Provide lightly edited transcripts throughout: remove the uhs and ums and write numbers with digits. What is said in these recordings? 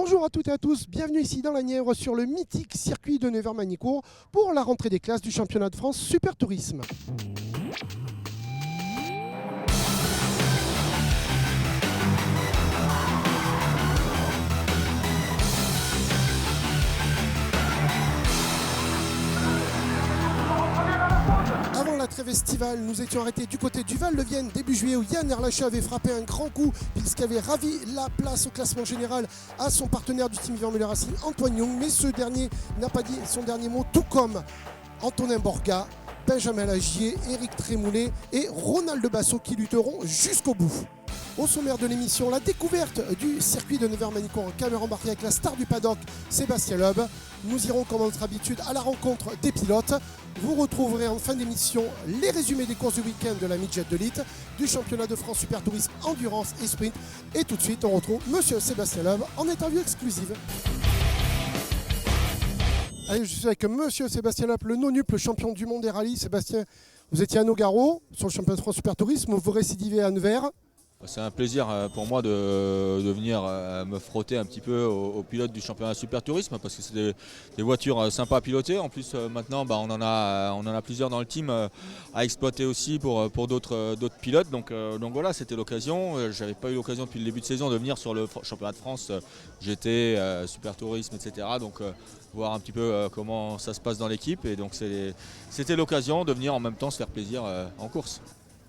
Bonjour à toutes et à tous, bienvenue ici dans la Nièvre sur le mythique circuit de Nevers-Manicourt pour la rentrée des classes du championnat de France Super Tourisme. Avant la trêve estivale, nous étions arrêtés du côté du Val-de-Vienne début juillet où Yann Erlacher avait frappé un grand coup puisqu'il avait ravi la place au classement général à son partenaire du team Vivan Muller Racing, Antoine Young, mais ce dernier n'a pas dit son dernier mot, tout comme Antonin Borga, Benjamin Lagier, Éric Trémoulet et Ronald Basso qui lutteront jusqu'au bout. Au sommaire de l'émission, la découverte du circuit de Nevers-Manicourt en caméra embarquée avec la star du paddock, Sébastien Loeb. Nous irons comme à notre habitude à la rencontre des pilotes. Vous retrouverez en fin d'émission les résumés des courses du week-end de la Midget de Elite, du championnat de France Super Tourisme Endurance et Sprint. Et tout de suite, on retrouve Monsieur Sébastien Loeb en interview exclusive. Allez, je suis avec Monsieur Sébastien Loeb, le non-nup, le champion du monde des rallyes. Sébastien, vous étiez à Nogaro sur le championnat de France Super Tourisme, vous récidivez à Nevers. C'est un plaisir pour moi de venir me frotter un petit peu aux pilotes du championnat Super Tourisme parce que c'est des voitures sympas à piloter. En plus maintenant on en a plusieurs dans le team à exploiter aussi pour d'autres pilotes. Donc voilà, c'était l'occasion. J'avais pas eu l'occasion depuis le début de saison de venir sur le championnat de France GT, Super Tourisme, etc. Donc voir un petit peu comment ça se passe dans l'équipe. Et donc c'était l'occasion de venir en même temps se faire plaisir en course.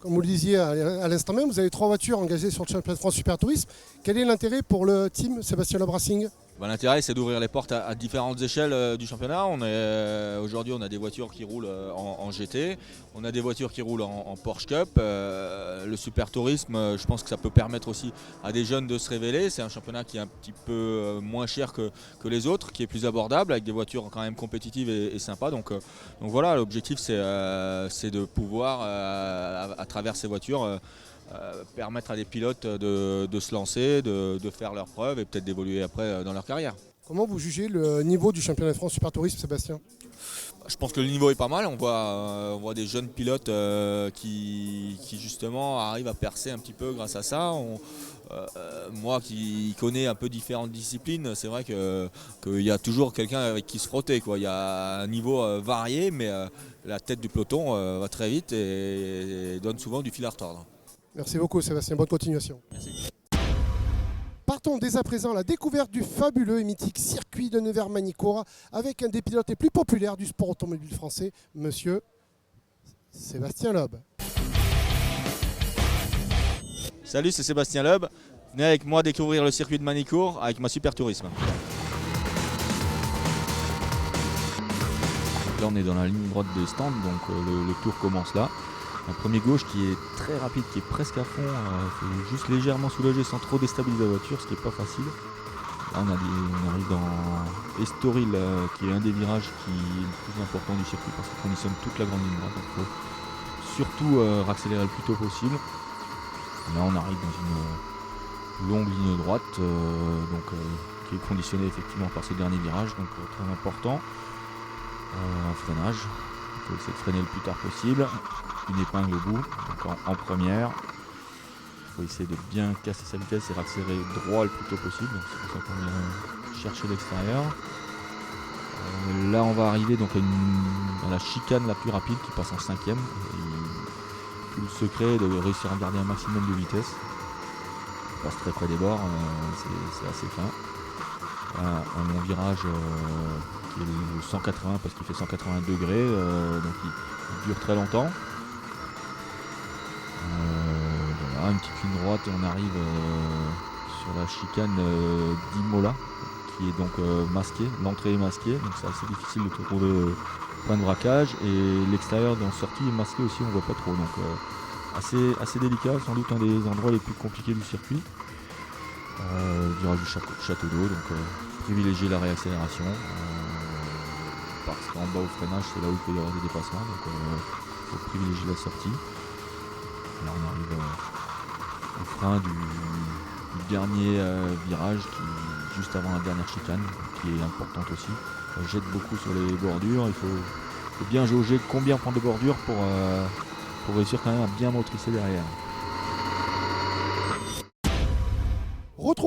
Comme vous le disiez à l'instant même, vous avez 3 voitures engagées sur le championnat de France Super Tourisme. Quel est l'intérêt pour le team Sébastien Loeb Racing ? L'intérêt, c'est d'ouvrir les portes à différentes échelles du championnat. Aujourd'hui, on a des voitures qui roulent en GT, on a des voitures qui roulent en Porsche Cup. Le Super Tourisme, je pense que ça peut permettre aussi à des jeunes de se révéler. C'est un championnat qui est un petit peu moins cher que les autres, qui est plus abordable, avec des voitures quand même compétitives et sympas. Donc voilà, l'objectif, c'est de pouvoir, à travers ces voitures, permettre à des pilotes de se lancer, de faire leurs preuves et peut-être d'évoluer après dans leur carrière. Comment vous jugez le niveau du championnat de France Super Tourisme, Sébastien ? Je pense que le niveau est pas mal. On voit des jeunes pilotes qui justement arrivent à percer un petit peu grâce à ça. Moi qui connais un peu différentes disciplines, c'est vrai qu'il y a toujours quelqu'un avec qui se frotter, quoi. Il y a un niveau varié, mais la tête du peloton va très vite et donne souvent du fil à retordre. Merci beaucoup Sébastien, bonne continuation. Merci. Partons dès à présent à la découverte du fabuleux et mythique circuit de Nevers-Manicourt avec un des pilotes les plus populaires du sport automobile français, Monsieur Sébastien Loeb. Salut, c'est Sébastien Loeb. Venez avec moi découvrir le circuit de Manicourt avec ma Super Tourisme. Là, on est dans la ligne droite des stands, donc le tour commence là. Un premier gauche qui est très rapide, qui est presque à fond, il faut juste légèrement soulager sans trop déstabiliser la voiture, ce qui n'est pas facile. Là on arrive dans Estoril, qui est un des virages qui est le plus important du circuit parce qu'il conditionne toute la grande ligne droite. Donc il faut surtout accélérer le plus tôt possible. Là on arrive dans une longue ligne droite qui est conditionnée effectivement par ce dernier virage, donc très important. Un freinage, il faut essayer de freiner le plus tard possible. Une épingle au bout, donc en première. Il faut essayer de bien casser sa vitesse et accélérer droit le plus tôt possible. Donc c'est pour ça qu'on vient chercher l'extérieur. Là on va arriver donc à la chicane la plus rapide qui passe en 5e. Tout le secret est de réussir à garder un maximum de vitesse. On passe très près des bords, c'est assez fin. Un long virage qui est le 180 parce qu'il fait 180 degrés, donc il dure très longtemps. Voilà, une petite ligne droite et on arrive sur la chicane d'Imola qui est donc masquée, l'entrée est masquée, donc c'est assez difficile de trouver le point de braquage et l'extérieur dans sortie est masqué aussi, on voit pas trop, donc assez délicat, sans doute un des endroits les plus compliqués du circuit. Virage du château d'eau, donc privilégier la réaccélération parce qu'en bas au freinage c'est là où il peut y avoir des dépassements, donc il faut privilégier la sortie. Là on arrive au frein du dernier virage qui juste avant la dernière chicane qui est importante aussi. Ça jette beaucoup sur les bordures, il faut bien jauger combien prendre de bordures pour réussir quand même à bien motricer derrière.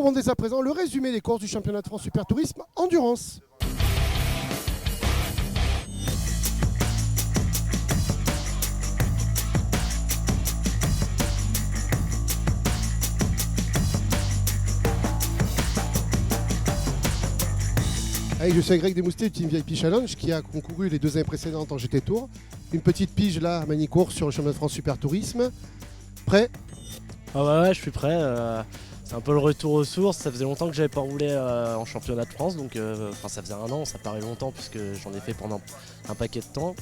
retrouvons dès à présent le résumé des courses du championnat de France Super Tourisme Endurance. Allez, je suis Greg Desmoustiers du Team VIP Challenge qui a concouru les 2 années précédentes en GT Tour. Une petite pige là à Manicourt sur le championnat de France Super Tourisme. Prêt? Ah ouais, je suis prêt. C'est un peu le retour aux sources. Ça faisait longtemps que j'avais pas roulé en championnat de France. Donc, ça faisait 1 an, ça paraît longtemps puisque j'en ai fait pendant un paquet de temps.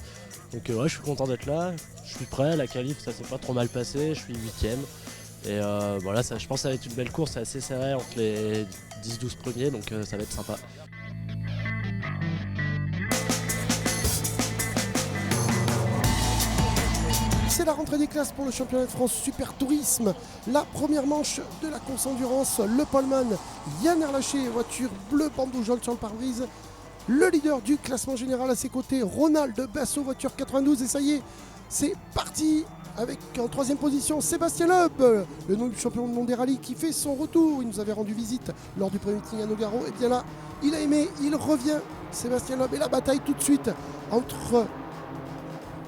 Donc ouais, je suis content d'être là. Je suis prêt. La qualif, ça s'est pas trop mal passé. Je suis 8ème. Et voilà, je pense que ça va être une belle course. C'est assez serré entre les 10-12 premiers. Donc ça va être sympa. C'est la rentrée des classes pour le championnat de France Super Tourisme. La première manche de la course endurance, le poleman Yann Erlaché, voiture bleu bandeau jaune sur le pare-brise. Le leader du classement général à ses côtés, Ronald Basso, voiture 92. Et ça y est, c'est parti avec en 3e position Sébastien Loeb, le nom du champion du monde des rallyes qui fait son retour. Il nous avait rendu visite lors du premier meeting à Nogaro. Et bien là, il a aimé, il revient. Sébastien Loeb et la bataille tout de suite entre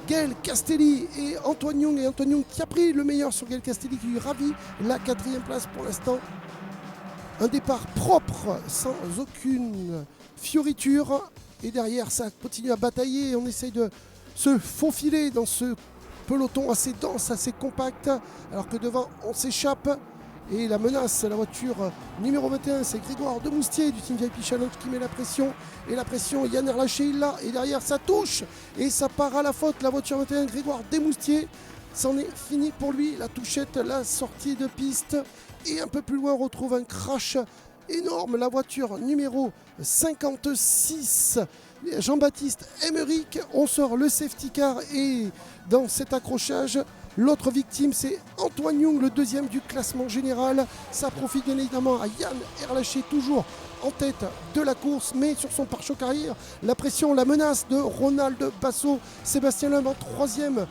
Gaël Castelli et Antoine Young. Et Antoine Young qui a pris le meilleur sur Gaël Castelli qui lui ravit la 4e place pour l'instant. Un départ propre sans aucune fioriture. Et derrière ça continue à batailler. On essaye de se faufiler dans ce peloton assez dense, assez compact. Alors que devant on s'échappe. Et la menace, la voiture numéro 21, c'est Grégoire Demoustier du Team VIP Challenge qui met la pression. Et la pression, Yann Erlaché, il l'a. Et derrière, ça touche. Et ça part à la faute. La voiture 21, Grégoire Demoustier. C'en est fini pour lui. La touchette, la sortie de piste. Et un peu plus loin, on retrouve un crash énorme. La voiture numéro 56, Jean-Baptiste Emmerich. On sort le safety car. Et dans cet accrochage, l'autre victime, c'est Antoine Young, le 2e du classement général. Ça profite bien évidemment à Yann Erlaché, toujours en tête de la course, mais sur son pare-choc arrière. La pression, la menace de Ronald Basso. Sébastien Loeb en 3e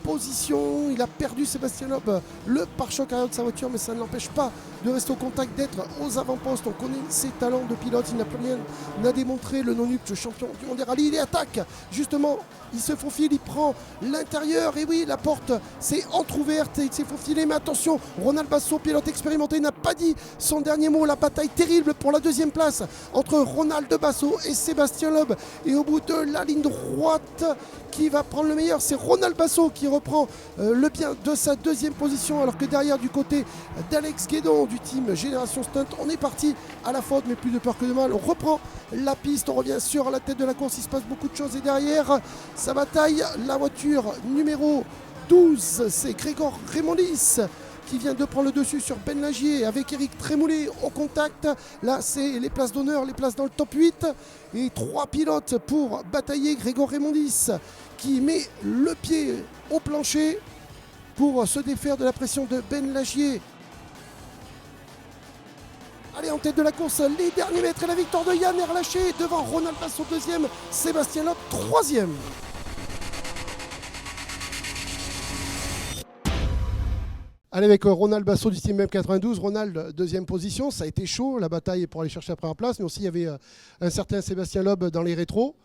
position. Il a perdu, Sébastien Loeb, le pare-choc arrière de sa voiture, mais ça ne l'empêche pas de rester au contact, d'être aux avant-postes. On connaît ses talents de pilote, il n'a plus rien à démontrer. Le non-nupt champion du monde des rallyes, il attaque justement, il se faufile, il prend l'intérieur. Et oui, la porte s'est entrouverte et il s'est faufilé, mais attention, Ronald Basso, pilote expérimenté, n'a pas dit son dernier mot. La bataille terrible pour la 2e place entre Ronald Basso et Sébastien Loeb. Et au bout de la ligne droite, qui va prendre le meilleur? C'est Ronald Basso qui reprend le bien de sa 2e position, alors que derrière, du côté d'Alex Guédon du team Génération Stunt, on est parti à la faute, mais plus de peur que de mal. On reprend la piste, on revient sur la tête de la course, il se passe beaucoup de choses. Et derrière, sa bataille, la voiture numéro 12, c'est Grégoire Raymondis qui vient de prendre le dessus sur Ben Lagier avec Eric Trémoulet au contact. Là, c'est les places d'honneur, les places dans le top 8. Et 3 pilotes pour batailler. Grégoire Raymondis qui met le pied au plancher pour se défaire de la pression de Ben Lagier. Allez, en tête de la course, les derniers mètres et la victoire de Yann Erlaché devant Ronald Basso 2e, Sébastien Loeb 3e. Allez, avec Ronald Basso du Team M92, Ronald 2e position, ça a été chaud la bataille pour aller chercher la première place, mais aussi il y avait un certain Sébastien Loeb dans les rétros.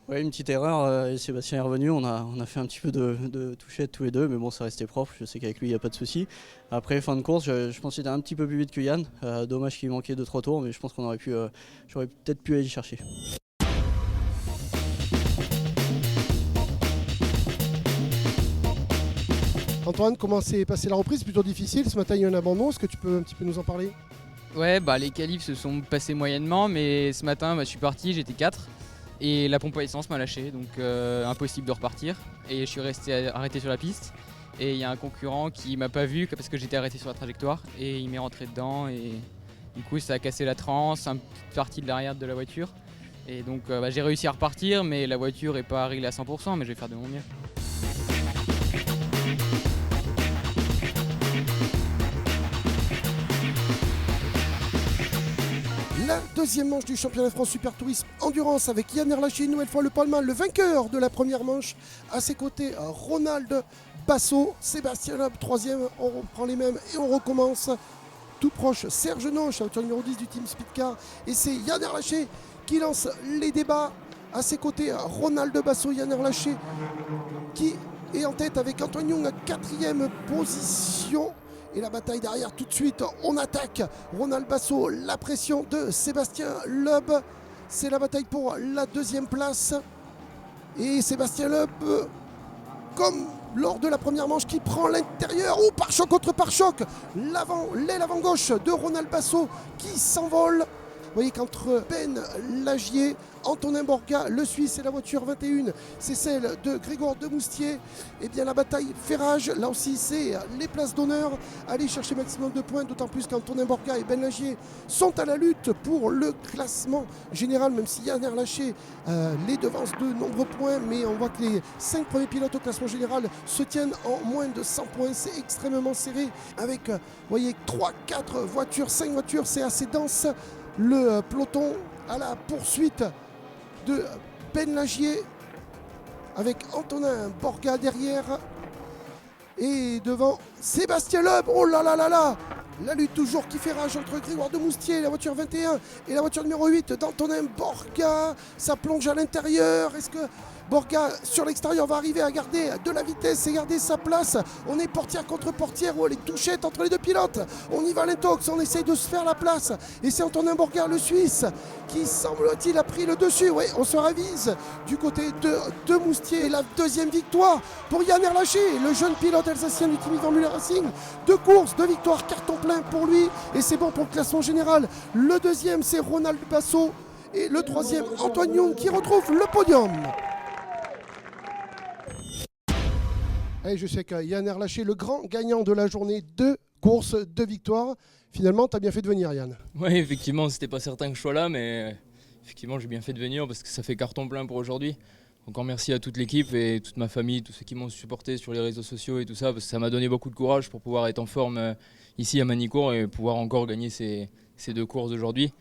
Oui, une petite erreur, et Sébastien est revenu, on a fait un petit peu de touchette tous les deux, mais bon, ça restait propre, je sais qu'avec lui il n'y a pas de souci. Après, fin de course, je pense qu'il était un petit peu plus vite que Yann, dommage qu'il manquait 2-3 tours, mais je pense qu'on j'aurais peut-être pu aller chercher. Antoine, comment s'est passée la reprise? Plutôt difficile, ce matin il y a eu un abandon, est-ce que tu peux un petit peu nous en parler? Ouais, les qualifs se sont passés moyennement, mais ce matin je suis parti, j'étais 4. Et la pompe à essence m'a lâché, donc impossible de repartir. Et je suis resté arrêté sur la piste. Et il y a un concurrent qui m'a pas vu parce que j'étais arrêté sur la trajectoire. Et il m'est rentré dedans. Et du coup, ça a cassé la transe, une petite partie de l'arrière de la voiture. Et donc j'ai réussi à repartir, mais la voiture n'est pas réglée à 100%, mais je vais faire de mon mieux. La 2e manche du championnat de France Super Tourisme Endurance avec Yann Erlaché, une nouvelle fois le poleman, le vainqueur de la première manche. À ses côtés, Ronald Basso, Sébastien Loeb 3e, on reprend les mêmes et on recommence. tout proche Serge Noche, la voiture numéro 10 du team Speedcar. Et c'est Yann Erlaché qui lance les débats. À ses côtés, Ronald Basso, Yann Erlaché qui est en tête avec Antoine Young à 4e position. Et la bataille derrière tout de suite, on attaque. Ronald Basso, la pression de Sébastien Loeb. C'est la bataille pour la 2e place. Et Sébastien Loeb, comme lors de la première manche, qui prend l'intérieur. Oh, pare-choc contre pare-choc. L'aile avant gauche de Ronald Basso qui s'envole. Vous voyez qu'entre Ben Lagier, Antonin Borga, le Suisse et la voiture 21, c'est celle de Grégoire Demoustier. Et bien la bataille fait rage. Là aussi, c'est les places d'honneur. Aller chercher maximum de points, d'autant plus qu'Antonin Borga et Ben Lagier sont à la lutte pour le classement général, même si Yann Erlaché les devance de nombreux points. Mais on voit que les 5 premiers pilotes au classement général se tiennent en moins de 100 points. C'est extrêmement serré avec, vous voyez, 3, 4 voitures, 5 voitures, c'est assez dense. Le peloton à la poursuite de Ben Lagier avec Antonin Borga derrière et devant Sébastien Loeb. Oh là là là là, la lutte toujours qui fait rage entre Grégoire Demoustier, la voiture 21 et la voiture numéro 8 d'Antonin Borga. Ça plonge à l'intérieur. Est-ce que Borga sur l'extérieur va arriver à garder de la vitesse et garder sa place? On est portière contre portière. Oh, les touchettes entre les deux pilotes. On y va l'intox, on essaye de se faire la place. Et c'est Antonin Borga, le Suisse, qui semble-t-il a pris le dessus. Oui, on se ravise du côté de Moustier. Et la 2e victoire pour Yann Erlaché, le jeune pilote alsacien du team Formula Racing. 2 courses, 2 victoires, carton plein pour lui. Et c'est bon pour le classement général. Le 2e, c'est Ronald Basso. Et le 3e, Antoine Young, qui retrouve le podium. Et je sais que Yann Erlaché, le grand gagnant de la journée, 2 courses, 2 victoires. Finalement, tu as bien fait de venir, Yann. Oui, effectivement, c'était pas certain que je sois là, mais effectivement, j'ai bien fait de venir parce que ça fait carton plein pour aujourd'hui. Encore merci à toute l'équipe et toute ma famille, tous ceux qui m'ont supporté sur les réseaux sociaux et tout ça, parce que ça m'a donné beaucoup de courage pour pouvoir être en forme ici à Manicourt et pouvoir encore gagner ces 2 courses aujourd'hui.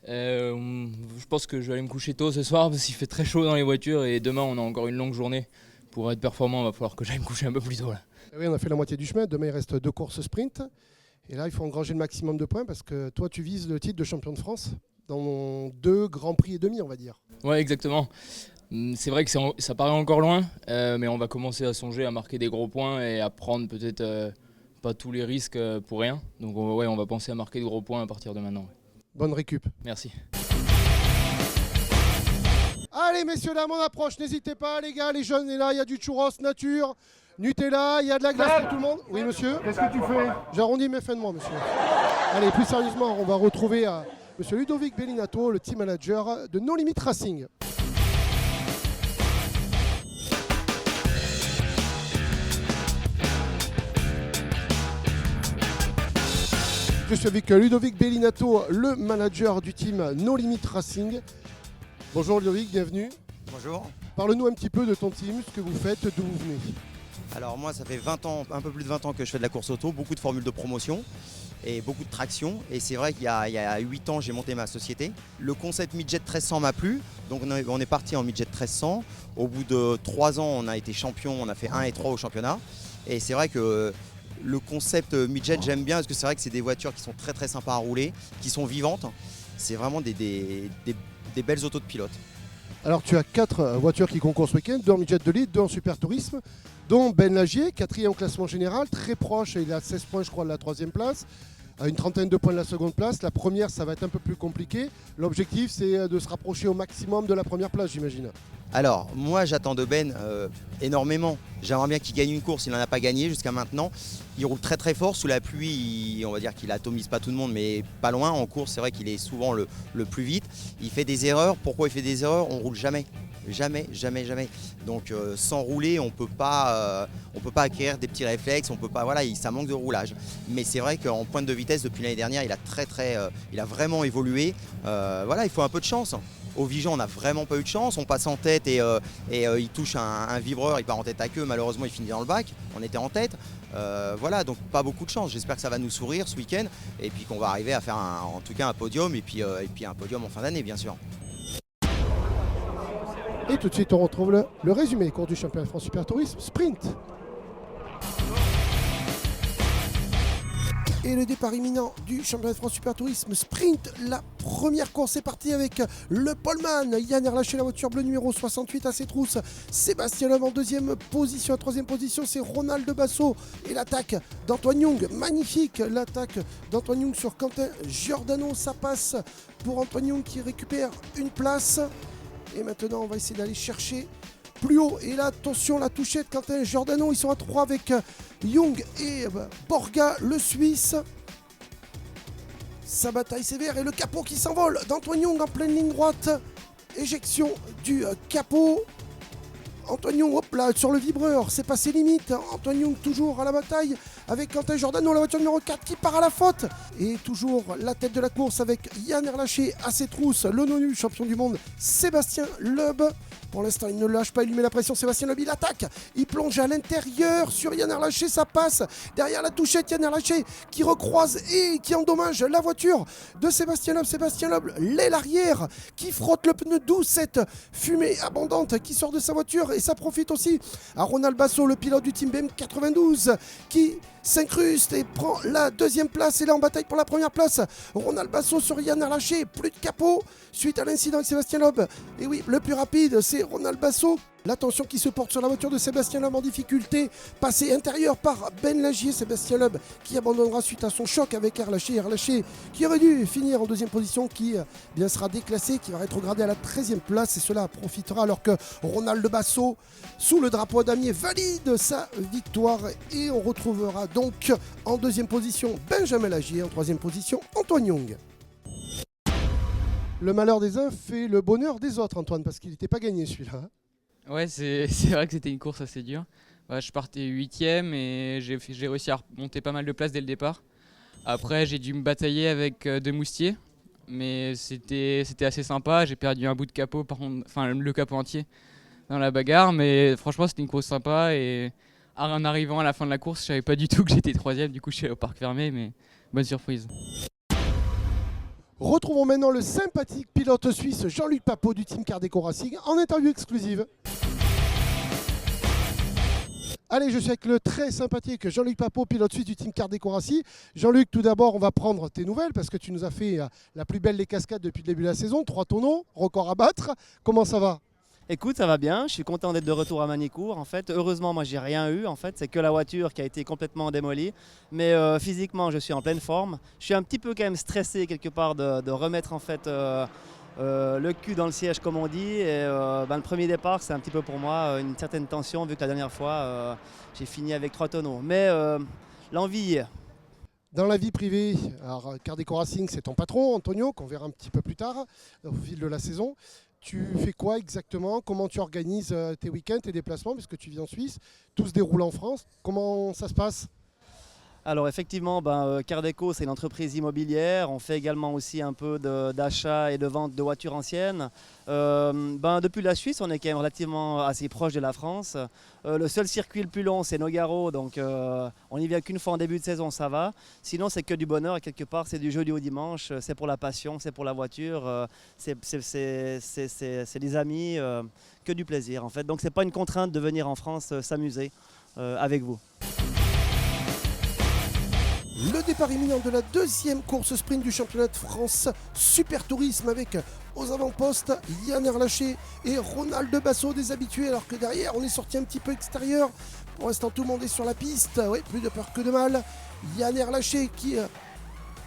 Je pense que je vais aller me coucher tôt ce soir parce qu'il fait très chaud dans les voitures et demain, on a encore une longue journée. Pour être performant, il va falloir que j'aille me coucher un peu plus tôt. Là. Oui, on a fait la moitié du chemin. Demain, il reste 2 courses sprint. Et là, il faut engranger le maximum de points parce que toi, tu vises le titre de champion de France dans 2 grands prix et demi, on va dire. Oui, exactement. C'est vrai que ça paraît encore loin, mais on va commencer à songer à marquer des gros points et à prendre peut-être pas tous les risques pour rien. Donc on va penser à marquer de gros points à partir de maintenant. Ouais. Bonne récup. Merci. Allez, messieurs, dames, on approche. N'hésitez pas, les gars, les jeunes, et là, il y a du churros nature, Nutella, il y a de la glace pour tout le monde. Oui, monsieur. Qu'est-ce que tu fais? J'arrondis mes fins de mois, monsieur. Allez, plus sérieusement, on va retrouver monsieur Ludovic Bellinato, le team manager de No Limit Racing. Je suis avec Ludovic Bellinato, le manager du team No Limit Racing. Bonjour Ludovic, bienvenue. Bonjour. Parle-nous un petit peu de ton team, ce que vous faites, d'où vous venez. Alors moi ça fait 20 ans, un peu plus de 20 ans que je fais de la course auto, beaucoup de formules de promotion et beaucoup de traction. Et c'est vrai qu'il y a 8 ans j'ai monté ma société. Le concept Midjet 1300 m'a plu, donc on est parti en Midjet 1300. Au bout de 3 ans on a été champion, on a fait 1 et 3 au championnat. Et c'est vrai que le concept Midjet j'aime bien parce que c'est vrai que c'est des voitures qui sont très très sympas à rouler, qui sont vivantes. C'est vraiment des belles autos de pilote. Alors tu as 4 voitures qui concourent ce week-end, 2 en Midjet de lead, 2 en Super Tourisme, dont Ben Lagier, 4e au classement général, très proche, il a 16 points je crois de la 3e place, à une trentaine de points de la 2e place. La première ça va être un peu plus compliqué, l'objectif c'est de se rapprocher au maximum de la première place j'imagine. Alors moi j'attends de Ben énormément, j'aimerais bien qu'il gagne une course, il n'en a pas gagné jusqu'à maintenant. Il roule très très fort, sous la pluie on va dire qu'il atomise pas tout le monde mais pas loin. En course c'est vrai qu'il est souvent le plus vite. Il fait des erreurs, pourquoi il fait des erreurs? On roule jamais. Jamais. Donc sans rouler, on peut pas acquérir des petits réflexes, on peut pas, voilà, ça manque de roulage. Mais c'est vrai qu'en pointe de vitesse depuis l'année dernière, il a vraiment évolué. Voilà, il faut un peu de chance. Au Vigan, on n'a vraiment pas eu de chance. On passe en tête et il touche un vibreur, il part en tête à queue. Malheureusement, il finit dans le bac. On était en tête. Voilà, donc pas beaucoup de chance. J'espère que ça va nous sourire ce week-end et puis qu'on va arriver à faire en tout cas un podium et puis un podium en fin d'année, bien sûr. Et tout de suite, on retrouve le résumé des cours du championnat de France Super Tourisme Sprint. Et le départ imminent du championnat de France Super Tourisme Sprint. La première course est partie avec le poleman. Yann Erlaché, la voiture bleue numéro 68 à ses trousses. Sébastien Loeb en deuxième position. En troisième position, c'est Ronald Basso. Et l'attaque d'Antoine Young, magnifique. L'attaque d'Antoine Young sur Quentin Giordano. Ça passe pour Antoine Young qui récupère une place. Et maintenant, on va essayer d'aller chercher plus haut. Et là, attention, la touchette, Quentin Giordano. Ils sont à 3 avec Young et Borga, le Suisse. Sa bataille sévère et le capot qui s'envole d'Antoine Young en pleine ligne droite. Éjection du capot. Antoine Young, hop là, sur le vibreur, c'est passé limite. Antoine Young toujours à la bataille avec Quentin Giordano, la voiture numéro 4 qui part à la faute. Et toujours la tête de la course avec Yann Erlaché à ses trousses, le non-nul champion du monde Sébastien Loeb. Pour l'instant, il ne lâche pas, il lui met la pression. Sébastien Loeb, il attaque, il plonge à l'intérieur sur Yann Erlaché, ça passe. Derrière la touchette, Yann Erlaché qui recroise et qui endommage la voiture de Sébastien Loeb. Sébastien Loeb, l'aile arrière qui frotte le pneu, d'où cette fumée abondante qui sort de sa voiture. Et ça profite aussi à Ronald Basso, le pilote du team BM92, qui s'incruste et prend la deuxième place. Et là en bataille pour la première place, Ronald Basso sur Yann Erlaché, plus de capot suite à l'incident avec Sébastien Loeb. Et oui, le plus rapide c'est Ronald Basso. L'attention qui se porte sur la voiture de Sébastien Loeb en difficulté, passé intérieur par Ben Lagier. Sébastien Loeb qui abandonnera suite à son choc avec Erlaché. Erlaché qui aurait dû finir en deuxième position, qui bien sera déclassé, qui va rétrograder à la 13e place. Et cela profitera alors que Ronald Basso, sous le drapeau damier, valide sa victoire. Et on retrouvera donc en deuxième position Benjamin Lagier, en troisième position Antoine Young. Le malheur des uns fait le bonheur des autres, Antoine, parce qu'il n'était pas gagné celui-là. Ouais, c'est vrai que c'était une course assez dure. Ouais, je partais 8ème et j'ai réussi à remonter pas mal de places dès le départ. Après, j'ai dû me batailler avec De Moustier, mais c'était assez sympa. J'ai perdu un bout de capot, par contre, enfin le capot entier dans la bagarre, mais franchement, c'était une course sympa. Et en arrivant à la fin de la course, je savais pas du tout que j'étais 3ème, du coup, je suis allé au parc fermé, mais bonne surprise. Retrouvons maintenant le sympathique pilote suisse Jean-Luc Papot du team Cardeco Racing en interview exclusive. Allez, je suis avec le très sympathique Jean-Luc Papot, pilote suisse du team Cardeco Racing. Jean-Luc, tout d'abord, on va prendre tes nouvelles parce que tu nous as fait la plus belle des cascades depuis le début de la saison. 3 tonneaux, record à battre. Comment ça va ? Écoute, ça va bien, je suis content d'être de retour à Magny-Cours. En fait, heureusement, moi j'ai rien eu, en fait, c'est que la voiture qui a été complètement démolie. Mais physiquement, je suis en pleine forme. Je suis un petit peu quand même stressé quelque part de remettre en fait le cul dans le siège comme on dit. Et le premier départ, c'est un petit peu pour moi une certaine tension vu que la dernière fois j'ai fini avec 3 tonneaux. Mais l'envie y est. Dans la vie privée, alors Cardeco Racing, c'est ton patron, Antonio, qu'on verra un petit peu plus tard au fil de la saison. Tu fais quoi exactement? Comment tu organises tes week-ends, tes déplacements, puisque tu vis en Suisse? Tout se déroule en France. Comment ça se passe? Alors effectivement, Cardeco, c'est une entreprise immobilière. On fait également aussi un peu d'achat et de vente de voitures anciennes. Depuis la Suisse, on est quand même relativement assez proche de la France. Le seul circuit le plus long, c'est Nogaro. Donc on n'y vient qu'une fois en début de saison, ça va. Sinon, c'est que du bonheur. Et quelque part, c'est du jeudi au dimanche. C'est pour la passion, c'est pour la voiture. C'est des amis, que du plaisir en fait. Donc c'est pas une contrainte de venir en France s'amuser avec vous. Le départ imminent de la deuxième course sprint du championnat de France Super Tourisme avec aux avant-postes Yann Erlaché et Ronald Basso, des habitués, alors que derrière on est sorti un petit peu extérieur. Pour l'instant tout le monde est sur la piste, oui, plus de peur que de mal. Yann Erlaché qui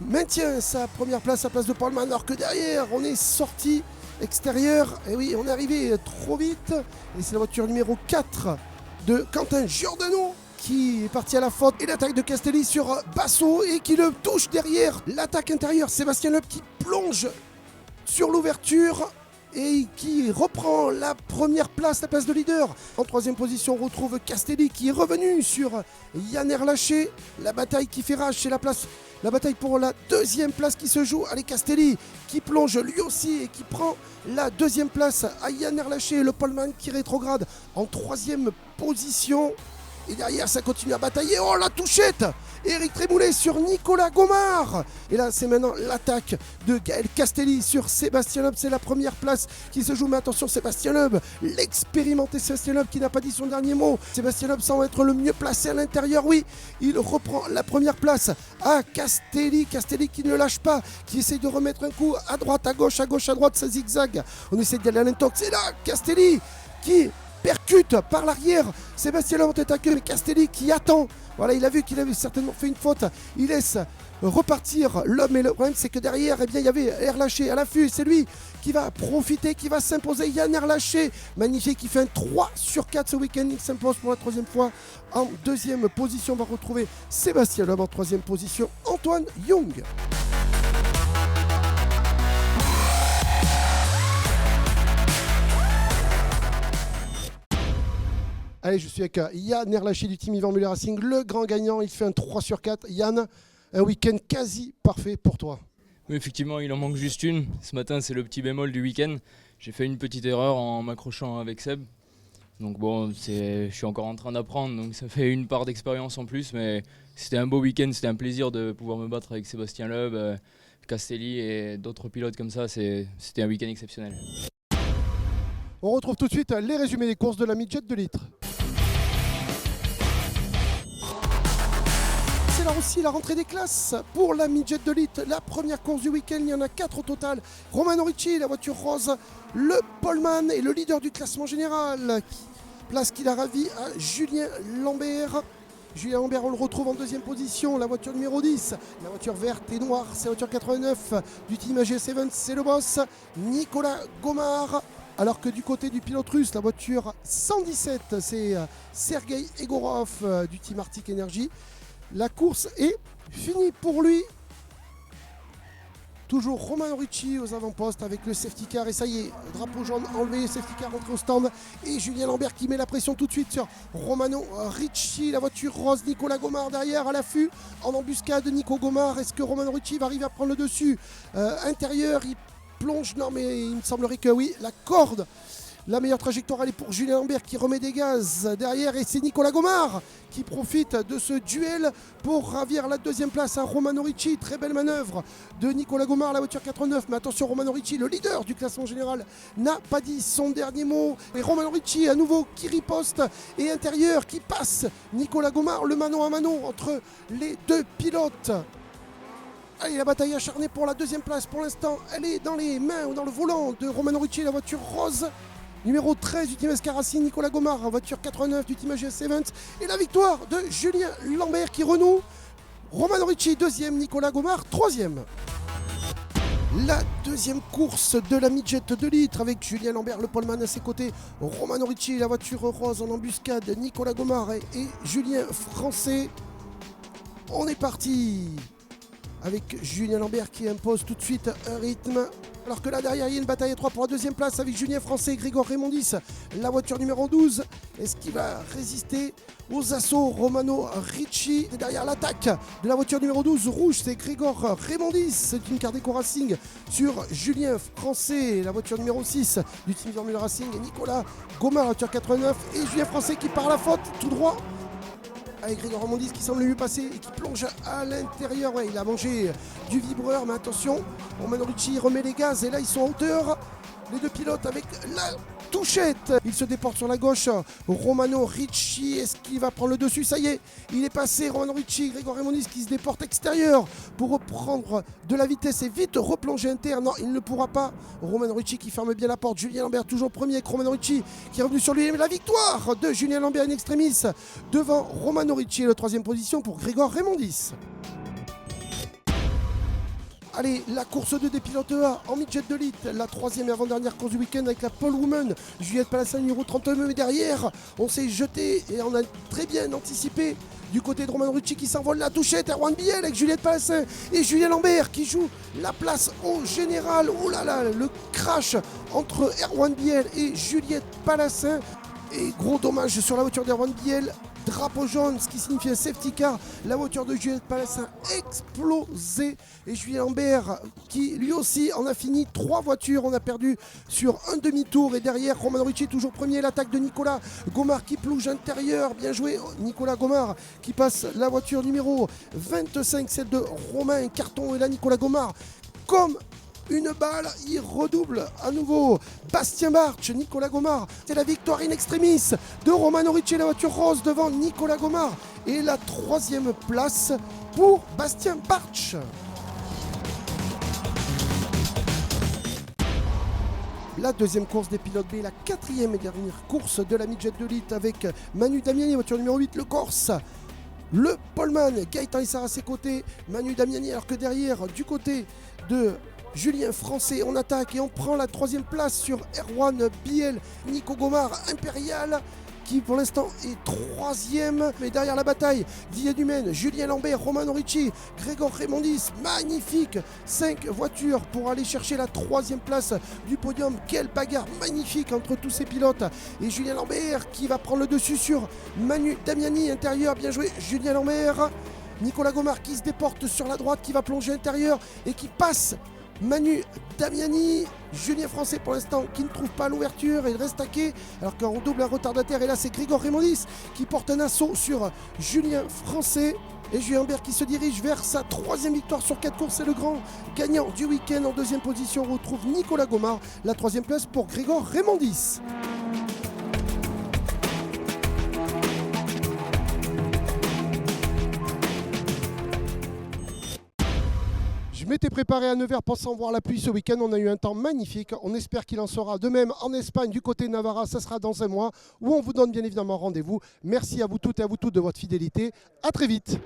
maintient sa première place, sa place de poleman, alors que derrière on est sorti extérieur. Et oui, on est arrivé trop vite et c'est la voiture numéro 4 de Quentin Giordano qui est parti à la faute, et l'attaque de Castelli sur Basso et qui le touche derrière. L'attaque intérieure, Sébastien Loeb qui plonge sur l'ouverture et qui reprend la première place, la place de leader. En troisième position, on retrouve Castelli qui est revenu sur Yann Erlaché. La bataille qui fait rage, c'est la bataille pour la deuxième place qui se joue. Allez, Castelli qui plonge lui aussi et qui prend la deuxième place à Yann Erlaché. Le poleman qui rétrograde en troisième position. Et derrière, ça continue à batailler. Oh, la touchette Eric Trémoulet sur Nicolas Gomard. Et là, c'est maintenant l'attaque de Gaël Castelli sur Sébastien Loeb. C'est la première place qui se joue. Mais attention, Sébastien Loeb, l'expérimenté Sébastien Loeb qui n'a pas dit son dernier mot. Sébastien Loeb semble être le mieux placé à l'intérieur. Oui, il reprend la première place à Castelli. Castelli qui ne lâche pas, qui essaye de remettre un coup à droite, à gauche, à droite, ça zigzag. On essaie d'y aller à l'intox. C'est là, Castelli qui percute par l'arrière. Sébastien Loeb en tête à queue, mais Castelli qui attend. Voilà, il a vu qu'il avait certainement fait une faute. Il laisse repartir l'homme. Et le problème, c'est que derrière, eh bien, il y avait Erlaché à l'affût. C'est lui qui va profiter, qui va s'imposer. Yann Erlaché, magnifique, qui fait un 3/4 ce week-end. Il s'impose pour la troisième fois en deuxième position. On va retrouver Sébastien Loeb en troisième position. Antoine Young. Allez, je suis avec Yann Erlaché du team Yvan Muller Racing, le grand gagnant. Il fait un 3/4. Yann, un week-end quasi parfait pour toi. Oui, effectivement, il en manque juste une. Ce matin, c'est le petit bémol du week-end. J'ai fait une petite erreur en m'accrochant avec Seb. Donc bon, je suis encore en train d'apprendre, donc ça fait une part d'expérience en plus. Mais c'était un beau week-end, c'était un plaisir de pouvoir me battre avec Sébastien Loeb, Castelli et d'autres pilotes comme ça. C'était un week-end exceptionnel. On retrouve tout de suite les résumés des courses de la midget de litre. C'est là aussi la rentrée des classes pour la midget de litre. La première course du week-end, il y en a 4 au total. Romano Ricci, la voiture rose, le poleman et le leader du classement général. Place qu'il a ravi à Julien Lambert. Julien Lambert, on le retrouve en deuxième position, la voiture numéro 10. La voiture verte et noire, c'est la voiture 89 du team AG7, c'est le boss, Nicolas Gomard. Alors que du côté du pilote russe, la voiture 117, c'est Sergei Egorov du team Arctic Energy. La course est finie pour lui. Toujours Romano Ricci aux avant-postes avec le safety car. Et ça y est, drapeau jaune enlevé, safety car rentré au stand. Et Julien Lambert qui met la pression tout de suite sur Romano Ricci. La voiture rose, Nicolas Gomard derrière à l'affût. En embuscade de Nico Gomard. Est-ce que Romano Ricci va arriver à prendre le dessus? Intérieur, il plonge. Non mais il me semblerait que oui. La corde. La meilleure trajectoire, elle est pour Julien Lambert qui remet des gaz derrière. Et c'est Nicolas Gomard qui profite de ce duel pour ravir la deuxième place à Romano Ricci. Très belle manœuvre de Nicolas Gomard, la voiture 89. Mais attention, Romano Ricci, le leader du classement général, n'a pas dit son dernier mot. Et Romano Ricci à nouveau qui riposte. Et intérieur qui passe Nicolas Gomard, le mano à mano entre les deux pilotes. Allez, la bataille acharnée pour la deuxième place. Pour l'instant, elle est dans les mains ou dans le volant de Romano Ricci, la voiture rose. Numéro 13 du team Escarassi, Nicolas Gomard en voiture 89 du team AG7. Et la victoire de Julien Lambert qui renoue. Romano Ricci deuxième, Nicolas Gomard troisième. La deuxième course de la midget de litre avec Julien Lambert, le poleman à ses côtés. Romano Ricci, la voiture rose en embuscade, Nicolas Gomard et Julien Français. On est parti avec Julien Lambert qui impose tout de suite un rythme. Alors que là derrière il y a une bataille à 3 pour la deuxième place avec Julien Français et Grégor Raymondis. La voiture numéro 12. Est-ce qu'il va résister aux assauts? Romano Ricci. Et derrière l'attaque de la voiture numéro 12 rouge, c'est Grégor Raymondis. C'est une Cardeco Racing sur Julien Français. La voiture numéro 6 du team Formula Racing et Nicolas Gomard, la voiture 89. Et Julien Français qui part à la faute tout droit. Avec Grégor Raymondis qui semble mieux passer et qui plonge à l'intérieur. Ouais, il a mangé du vibreur, mais attention, Romano Ricci remet les gaz et là ils sont en hauteur. Les deux pilotes avec la touchette. Il se déporte sur la gauche. Romano Ricci, est-ce qu'il va prendre le dessus? Ça y est, il est passé. Romano Ricci, Grégor Raymondis qui se déporte extérieur pour reprendre de la vitesse et vite replonger interne. Non, il ne pourra pas. Romano Ricci qui ferme bien la porte. Julien Lambert toujours premier avec Romano Ricci qui est revenu sur lui. Mais la victoire de Julien Lambert in extremis devant Romano Ricci. La troisième position pour Grégor Raymondis. Allez, la course 2 des pilotes A en midget de litre, la troisième et avant-dernière course du week-end avec la pole woman, Juliette Palassin numéro 32, mais derrière, on s'est jeté et on a très bien anticipé du côté de Romano Ricci qui s'envole la touchette, Erwan Biel avec Juliette Palassin et Julien Lambert qui joue la place au général. Oh là là, le crash entre Erwan Biel et Juliette Palassin et gros dommage sur la voiture d'Erwan Biel. drapeau jaune, ce qui signifie un safety car. La voiture de Juliette Palès a explosé et Julien Lambert qui lui aussi en a fini 3 voitures. On a perdu sur un demi-tour et derrière Romano Ricci toujours premier. L'attaque de Nicolas Gomard qui plonge intérieur. Bien joué Nicolas Gomard qui passe la voiture numéro 25, celle de Romain Carton. Et là Nicolas Gomard comme une balle, il redouble à nouveau. Bastien Bartsch, Nicolas Gomard. C'est la victoire in extremis de Romano Ricci, la voiture rose devant Nicolas Gomard. Et la 3e place pour Bastien Bartsch. La deuxième course des pilotes B, la 4e et dernière course de la Midget de Elite avec Manu Damiani, voiture numéro 8, le Corse. Le Poleman, Gaëtan Issar à ses côtés, Manu Damiani, alors que derrière, du côté de Julien Français, on attaque et on prend la 3e place sur Erwan Biel, Nico Gomard, Impérial, qui pour l'instant est 3e. Mais derrière la bataille, Didier Dumaine, Julien Lambert, Romano Ricci, Grégor Raymondis, magnifique 5 voitures pour aller chercher la 3e place du podium. Quelle bagarre magnifique entre tous ces pilotes. Et Julien Lambert qui va prendre le dessus sur Manu Damiani, intérieur, bien joué Julien Lambert. Nicolas Gomard qui se déporte sur la droite, qui va plonger intérieur et qui passe Manu Damiani. Julien Français pour l'instant qui ne trouve pas l'ouverture et il reste à quai alors qu'on double un retardataire. Et là c'est Grégor Raymondis qui porte un assaut sur Julien Français. Et Julien Lambert qui se dirige vers sa 3e victoire sur 4 courses. C'est le grand gagnant du week-end. En 2e position on retrouve Nicolas Gomard. La 3e place pour Grégor Raymondis. Je m'étais préparé à Nevers pensant voir la pluie ce week-end. On a eu un temps magnifique. On espère qu'il en sera de même en Espagne du côté de Navarra. Ça sera dans un mois où on vous donne bien évidemment rendez-vous. Merci à vous toutes et à vous toutes de votre fidélité. À très vite.